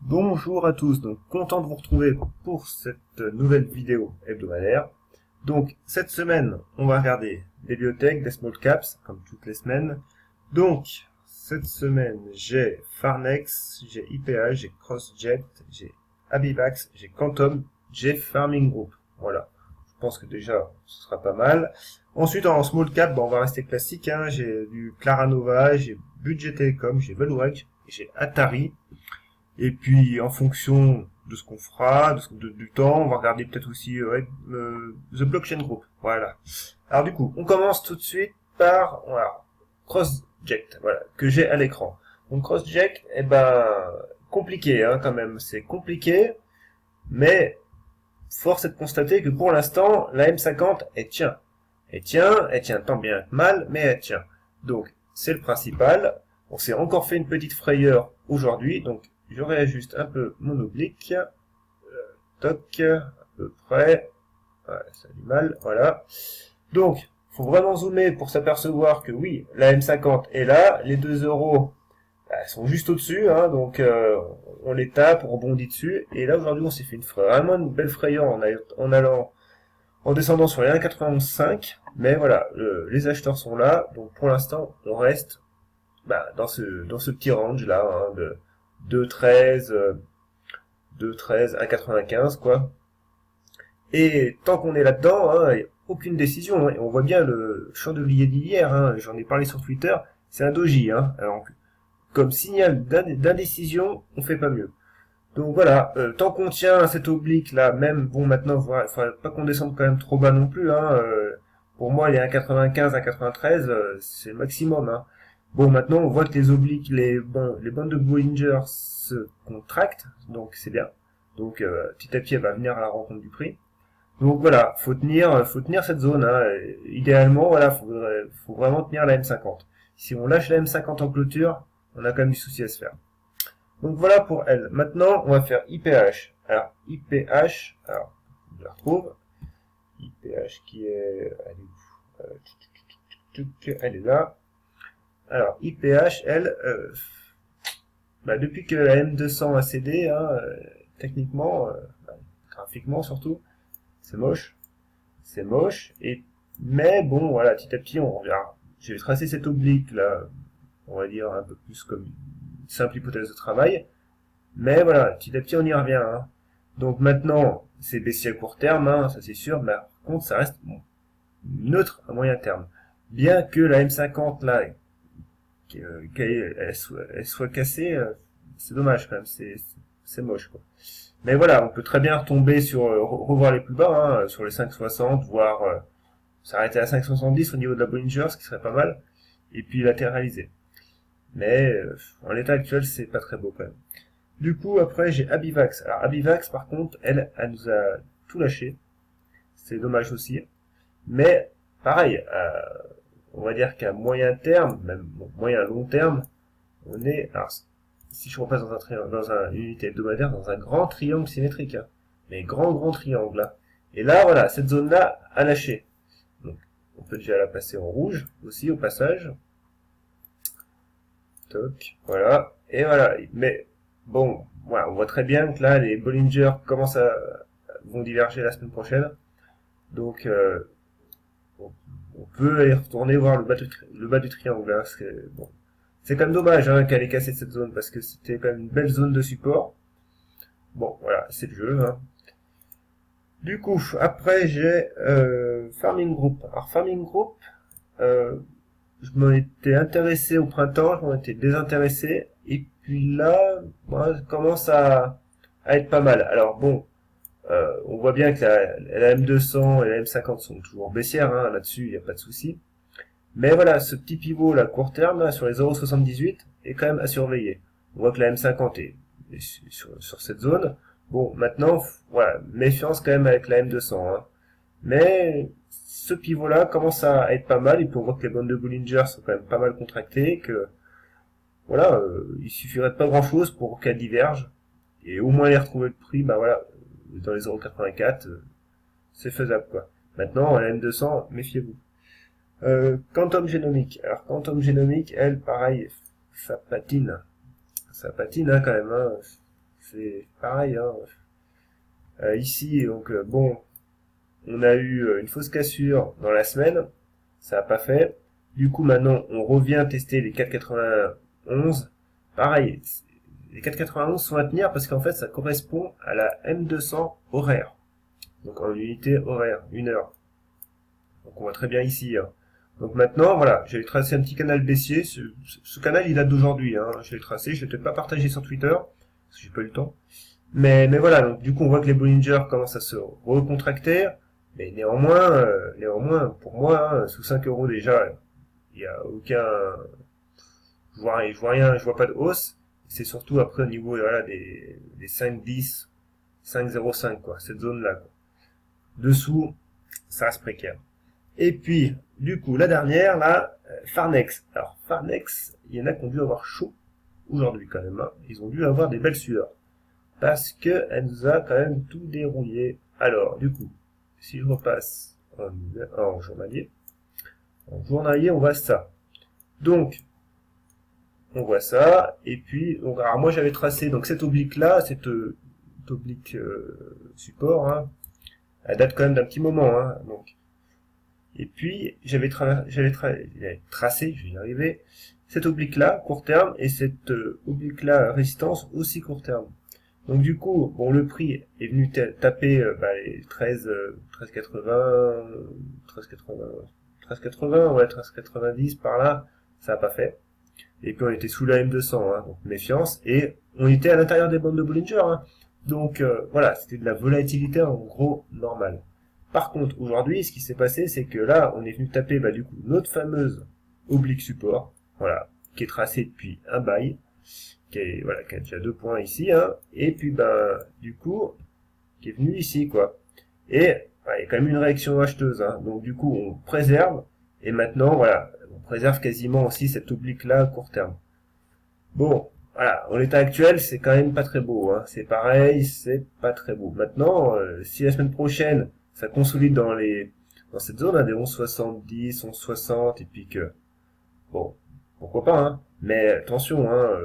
Bonjour à tous, donc content de vous retrouver pour cette nouvelle vidéo hebdomadaire. Donc cette semaine, on va regarder des biotech, des small caps, comme toutes les semaines. Donc cette semaine, j'ai Farnex, j'ai IPH, j'ai CrossJet, j'ai Abivax, j'ai Quantum, j'ai Farming Group. Voilà, je pense que déjà ce sera pas mal. Ensuite en small cap, on va rester classique, hein. J'ai du Claranova, j'ai Budget Telecom, j'ai Vallourec, j'ai Atari. Et puis, en fonction de ce qu'on fera, du temps, on va regarder peut-être aussi The Blockchain Group. Voilà. Alors du coup, on commence tout de suite par voilà, CrossJet, voilà, que j'ai à l'écran. Donc CrossJet, compliqué hein, quand même. C'est compliqué, mais force est de constater que pour l'instant, la M50, elle tient. Elle tient tant bien que mal, mais elle tient. Donc, c'est le principal. On s'est encore fait une petite frayeur aujourd'hui, donc je réajuste un peu mon oblique. Toc, à peu près. Voilà, ça a du mal, voilà. Donc, faut vraiment zoomer pour s'apercevoir que oui, la M50 est là, les 2 euros elles sont juste au-dessus, hein, donc on les tape, on rebondit dessus, et là aujourd'hui on s'est fait vraiment une belle frayeur en descendant sur les 1,91,5, mais voilà, les acheteurs sont là, donc pour l'instant on reste dans ce petit range là, hein, de 2,13, 2,13 à 95 quoi. Et tant qu'on est là-dedans, hein, y a aucune décision, hein, et on voit bien le chandelier d'hier, hein, j'en ai parlé sur Twitter, c'est un doji, hein, alors comme signal d'indécision, on fait pas mieux. Donc voilà, tant qu'on tient cet oblique là, même bon maintenant, il faudrait pas qu'on descende quand même trop bas non plus. Hein, pour moi, les 1,95, 1,93, c'est le maximum. Hein. Bon, maintenant on voit que les obliques, les bandes de Bollinger se contractent, donc c'est bien. Donc petit à petit, elle va venir à la rencontre du prix. Donc voilà, faut tenir cette zone. Hein. Idéalement, voilà, faut vraiment tenir la M50. Si on lâche la M50 en clôture, on a quand même du souci à se faire. Donc voilà pour elle. Maintenant, on va faire IPH. Alors, IPH, alors, je la retrouve. IPH qui est... Elle est où elle est là. Alors, IPH, elle, depuis que la M200 a cédé, hein, techniquement, graphiquement surtout, c'est moche. C'est moche. Mais bon, voilà, petit à petit, on revient. J'ai tracé cette oblique là, on va dire un peu plus comme une simple hypothèse de travail. Mais voilà, petit à petit on y revient. Hein. Donc maintenant, c'est baissier à court terme, hein, ça c'est sûr, mais par contre ça reste neutre à moyen terme. Bien que la M50 là, elle soit cassée, c'est dommage quand même, c'est moche quoi. Mais voilà, on peut très bien retomber sur, revoir les plus bas, hein, sur les 5,60, voire s'arrêter à 5,70 au niveau de la Bollinger, ce qui serait pas mal, et puis latéraliser. Mais en l'état actuel, c'est pas très beau quand même. Du coup, après, j'ai Abivax. Alors, Abivax, par contre, elle nous a tout lâché. C'est dommage aussi. Mais, pareil, on va dire qu'à moyen terme, même moyen long terme, on est, alors, si je repasse une unité hebdomadaire, dans un grand triangle symétrique. Hein. Mais grand triangle, là. Et là, voilà, cette zone-là a lâché. Donc, on peut déjà la passer en rouge, aussi, au passage. Toc, voilà. Et voilà. Mais, bon, voilà, on voit très bien que là, les Bollinger vont diverger la semaine prochaine. Donc, on peut aller retourner voir le bas du triangle. Hein, bon, c'est quand même dommage hein, qu'elle ait cassé cette zone parce que c'était quand même une belle zone de support. Bon, voilà, c'est le jeu. Hein. Du coup, après j'ai Farming Group. Alors Farming Group, je m'en étais intéressé au printemps, je m'en étais désintéressé. Et puis là, moi, ça commence à être pas mal. Alors bon, on voit bien que la M200 et la M50 sont toujours baissières, hein, là-dessus, il n'y a pas de souci. Mais voilà, ce petit pivot là, court terme, là, sur les 0,78, est quand même à surveiller. On voit que la M50 est sur cette zone. Bon, maintenant, voilà, méfiance quand même avec la M200. Hein. Mais ce pivot-là commence à être pas mal, et puis on voit que les bandes de Bollinger sont quand même pas mal contractées, que voilà, il suffirait de pas grand-chose pour qu'elles divergent, et au moins les retrouver le prix, bah voilà, dans les 0,84, c'est faisable quoi. Maintenant, la M200, méfiez-vous. Quantum Genomics. Alors Quantum Genomics, elle, pareil, ça patine hein, quand même. Hein. c'est pareil, hein. Ici, donc bon, on a eu une fausse cassure dans la semaine, ça n'a pas fait. Du coup, maintenant, on revient tester les 4,91. Pareil, les 4,91 sont à tenir parce qu'en fait, ça correspond à la M200 horaire. Donc en unité horaire, 1 heure. Donc on voit très bien ici, hein. Donc maintenant, voilà, j'ai tracé un petit canal baissier. Ce canal, il date d'aujourd'hui, hein. Je l'ai tracé, je l'ai peut-être pas partagé sur Twitter, parce que j'ai pas eu le temps. Mais voilà, donc du coup, on voit que les Bollinger commencent à se recontracter. Mais néanmoins, pour moi, hein, sous 5 euros déjà, il n'y a aucun, je vois rien, je vois pas de hausse. C'est surtout après au niveau, voilà, des 5,10, 5,05, quoi, cette zone-là, quoi. Dessous, ça reste précaire. Et puis, du coup, la dernière, là, Farnex. Alors, Farnex, il y en a qui ont dû avoir chaud aujourd'hui quand même, hein. Ils ont dû avoir des belles sueurs. Parce que elle nous a quand même tout dérouillé. Alors, du coup, si je repasse en journalier, on voit ça. Donc, on voit ça, et puis, donc, alors moi j'avais tracé donc cette oblique-là, cette oblique support, hein, elle date quand même d'un petit moment, hein, donc. Et puis, j'avais tracé, je vais y arriver, cette oblique-là, court terme, et cette oblique-là, résistance, aussi court terme. Donc du coup, bon, le prix est venu taper les 13,80, 13,80, ouais, 13,90 par là, ça n'a pas fait. Et puis on était sous la M200, hein, donc méfiance, et on était à l'intérieur des bandes de Bollinger, hein. Donc voilà, c'était de la volatilité en gros normale. Par contre, aujourd'hui, ce qui s'est passé, c'est que là, on est venu taper du coup notre fameuse oblique support, voilà, qui est tracée depuis un bail, qui a déjà 2 points ici, hein, et puis du coup, qui est venu ici, quoi. Et il y a quand même une réaction acheteuse, hein, donc du coup, on préserve, et maintenant, voilà, on préserve quasiment aussi cette oblique-là à court terme. Bon, voilà, en l'état actuel, c'est quand même pas très beau, hein, c'est pareil, c'est pas très beau. Maintenant, si la semaine prochaine, ça consolide dans cette zone, hein, des 11,70, 11,60, et puis que, bon, pourquoi pas, hein, mais attention, hein,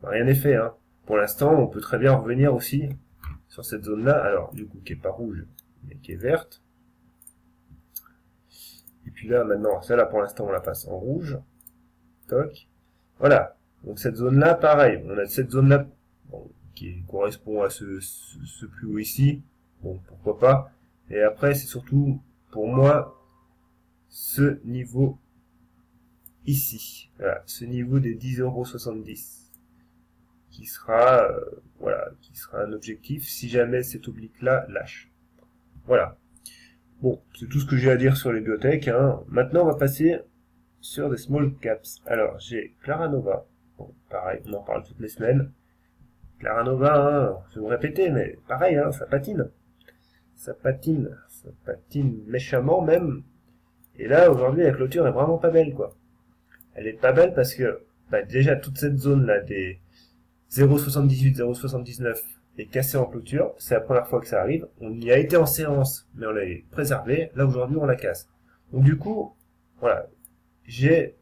rien n'est fait, hein. Pour l'instant, on peut très bien revenir aussi sur cette zone-là, alors du coup qui est pas rouge, mais qui est verte. Et puis là, maintenant, celle-là pour l'instant, on la passe en rouge. Toc. Voilà. Donc cette zone-là, pareil. On a cette zone-là bon, qui correspond à ce plus haut ici. Bon, pourquoi pas. Et après, c'est surtout, pour moi, ce niveau ici. Voilà, ce niveau des 10,70 € qui sera, qui sera un objectif si jamais cette oblique-là lâche. Voilà. Bon, c'est tout ce que j'ai à dire sur les biotech, hein. Maintenant, on va passer sur des small caps. Alors, j'ai Claranova. Bon, pareil, on en parle toutes les semaines. Claranova, hein, je vais me répéter, mais pareil, hein, ça patine. Ça patine méchamment même. Et là, aujourd'hui, la clôture est vraiment pas belle, quoi. Elle est pas belle parce que, déjà, toute cette zone-là, des 0,78, 0,79 est cassée en clôture. C'est la première fois que ça arrive. On y a été en séance, mais on l'a préservé. Là, aujourd'hui, on la casse. Donc, du coup, voilà. J'ai,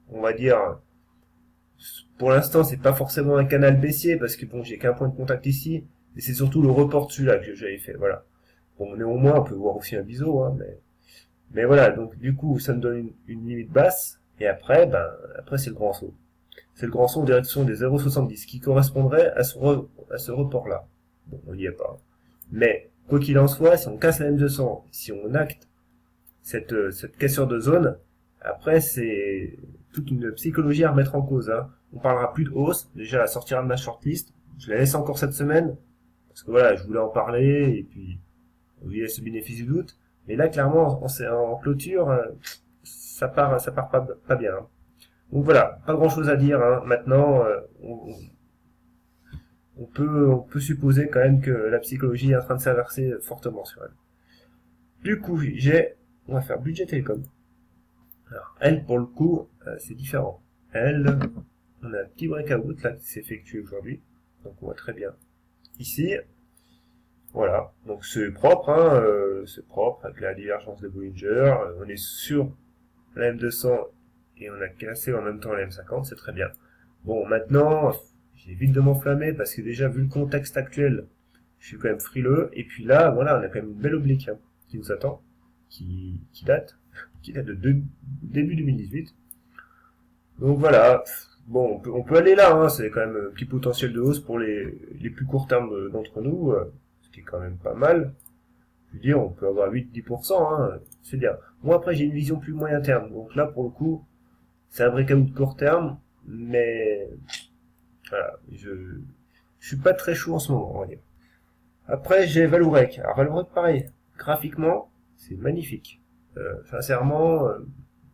on va dire, pour l'instant, c'est pas forcément un canal baissier parce que bon, j'ai qu'un point de contact ici. Et c'est surtout le report dessus là que j'avais fait, voilà. Bon, néanmoins, on peut voir aussi un biseau, hein, mais voilà. Donc, du coup, ça me donne une limite basse. Et après, après, c'est le grand saut. C'est le grand saut en direction des 0,70 qui correspondrait à ce report-là. Bon, on n'y est pas. Mais, quoi qu'il en soit, si on casse la M200, si on acte cette cassure de zone, après, c'est toute une psychologie à remettre en cause, hein. On parlera plus de hausse. Déjà, elle sortira de ma shortlist. Je la laisse encore cette semaine. Parce que voilà, je voulais en parler, et puis, on lui laisse ce bénéfice du doute. Mais là, clairement, en clôture, ça part pas bien, hein. Donc voilà, pas grand chose à dire, hein. Maintenant, on peut supposer quand même que la psychologie est en train de s'inverser fortement sur elle. Du coup, on va faire budget télécom. Alors, elle, pour le coup, c'est différent. Elle, on a un petit breakout là qui s'est effectué aujourd'hui. Donc on voit très bien. Ici, voilà. Donc c'est propre, hein, c'est propre avec la divergence de Bollinger. On est sur la M200 et on a cassé en même temps la M50, c'est très bien. Bon, maintenant, j'évite de m'enflammer parce que déjà vu le contexte actuel, je suis quand même frileux. Et puis là, voilà, on a quand même une belle oblique hein, qui nous attend, qui date de début 2018. Donc voilà, bon, on peut aller là, hein, c'est quand même un petit potentiel de hausse pour les plus court termes d'entre nous, ce qui est quand même pas mal. Je veux dire, on peut avoir 8-10%, hein, c'est bien. Moi après j'ai une vision plus moyen terme, donc là pour le coup, c'est un breakout de court terme, mais voilà, je suis pas très chaud en ce moment, on va dire. Après j'ai Vallourec. Alors Vallourec pareil, graphiquement, c'est magnifique. Sincèrement,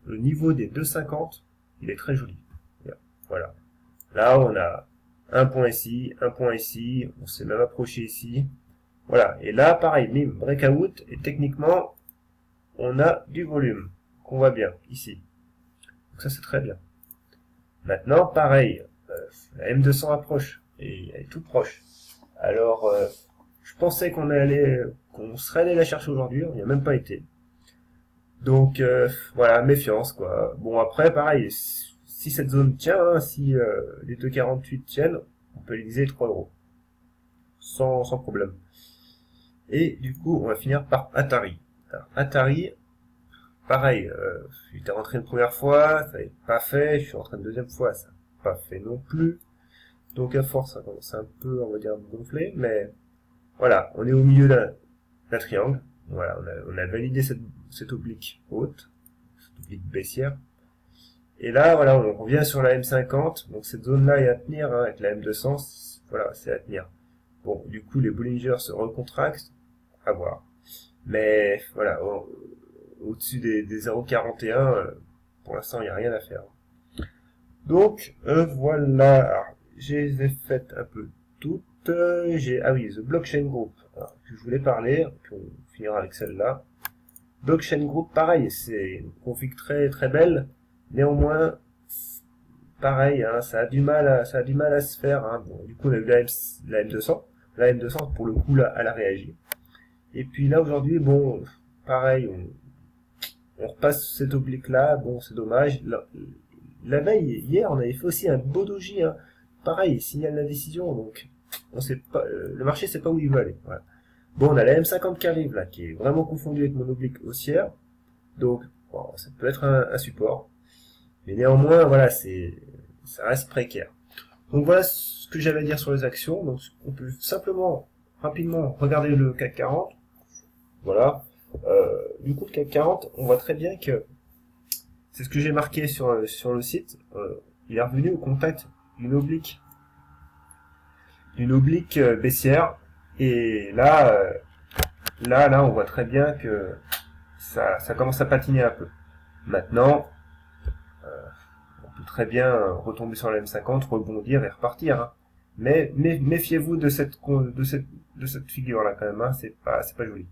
le niveau des 2,50, il est très joli. Voilà. Là, on a un point ici, on s'est même approché ici. Voilà. Et là, pareil, bim, breakout, et techniquement, on a du volume, qu'on voit bien, ici. Donc ça, c'est très bien. Maintenant, pareil, la M200 approche, et elle est toute proche. Alors, je pensais qu'on serait allé la chercher aujourd'hui, on n'y a même pas été. Donc voilà, méfiance quoi. Bon après pareil, si cette zone tient, hein, si les 2,48 tiennent, on peut utiliser 3 euros. Sans problème. Et du coup, on va finir par Atari. Alors, Atari, pareil, j'étais rentré une première fois, ça n'avait pas fait, je suis rentré une deuxième fois, ça n'a pas fait non plus. Donc à force, ça commence un peu, on va dire, à me gonfler, mais voilà, on est au milieu d'un triangle. Voilà, on a validé cette oblique haute, cette oblique baissière. Et là, voilà, on revient sur la M50. Donc cette zone-là est à tenir, hein, avec la M200. Voilà, c'est à tenir. Bon, du coup, les Bollinger se recontractent. À voir. Mais voilà, au-dessus des 0,41, pour l'instant, il n'y a rien à faire. Donc, voilà. Alors, je les ai faites un peu toutes. Ah oui, The Blockchain Group. Alors, je voulais parler, puis on finira avec celle-là. Blockchain Group, pareil, c'est une config très très belle. Néanmoins, pareil, hein, ça a du mal à se faire. Hein. Bon, du coup, on a eu la M200. La M200, pour le coup, là, elle a réagi. Et puis là, aujourd'hui, bon, pareil, on repasse cette oblique-là. Bon, c'est dommage. La veille, hier, on avait fait aussi un beau doji. Hein. Pareil, il signale la décision, donc on sait pas, le marché sait pas où il veut aller. Voilà. Bon, on a la M50 qui arrive là, qui est vraiment confondue avec mon oblique haussière. Donc, bon, ça peut être un support. Mais néanmoins, voilà, ça reste précaire. Donc voilà ce que j'avais à dire sur les actions. Donc on peut simplement, rapidement, regarder le CAC 40. Voilà. Du coup, le CAC 40, on voit très bien que c'est ce que j'ai marqué sur le site. Il est revenu au contact d'une oblique baissière. Et là, on voit très bien que ça commence à patiner un peu. Maintenant, on peut très bien retomber sur la M50, rebondir et repartir. Hein. Mais méfiez-vous de cette figure-là quand même. Hein. C'est pas joli.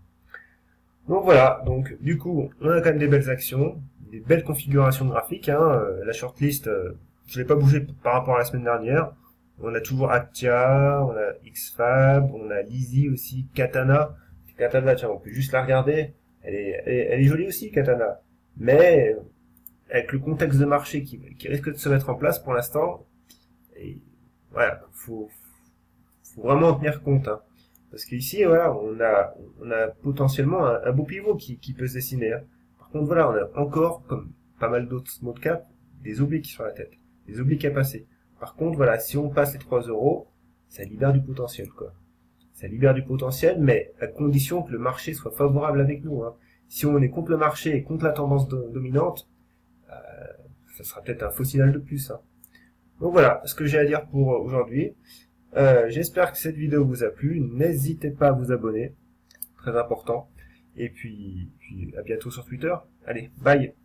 Donc voilà. Donc du coup, on a quand même des belles actions, des belles configurations graphiques. Hein. La shortlist, je l'ai pas bougé par rapport à la semaine dernière. On a toujours Actia, on a XFAB, on a Lizzy aussi, Katana. Katana, tiens, on peut juste la regarder. Elle est jolie aussi, Katana. Mais avec le contexte de marché qui risque de se mettre en place pour l'instant, et voilà, faut vraiment en tenir compte. Hein. Parce qu'ici, voilà, on a potentiellement un beau pivot qui peut se dessiner. Hein. Par contre, voilà, on a encore, comme pas mal d'autres small cap, des obliques sur la tête, des obliques à passer. Par contre, voilà, si on passe les 3 euros, ça libère du potentiel, quoi. Ça libère du potentiel, mais à condition que le marché soit favorable avec nous. Hein. Si on est contre le marché et contre la tendance dominante, ça sera peut-être un faux signal de plus. Hein. Donc voilà ce que j'ai à dire pour aujourd'hui. J'espère que cette vidéo vous a plu. N'hésitez pas à vous abonner, très important. Et puis à bientôt sur Twitter. Allez, bye!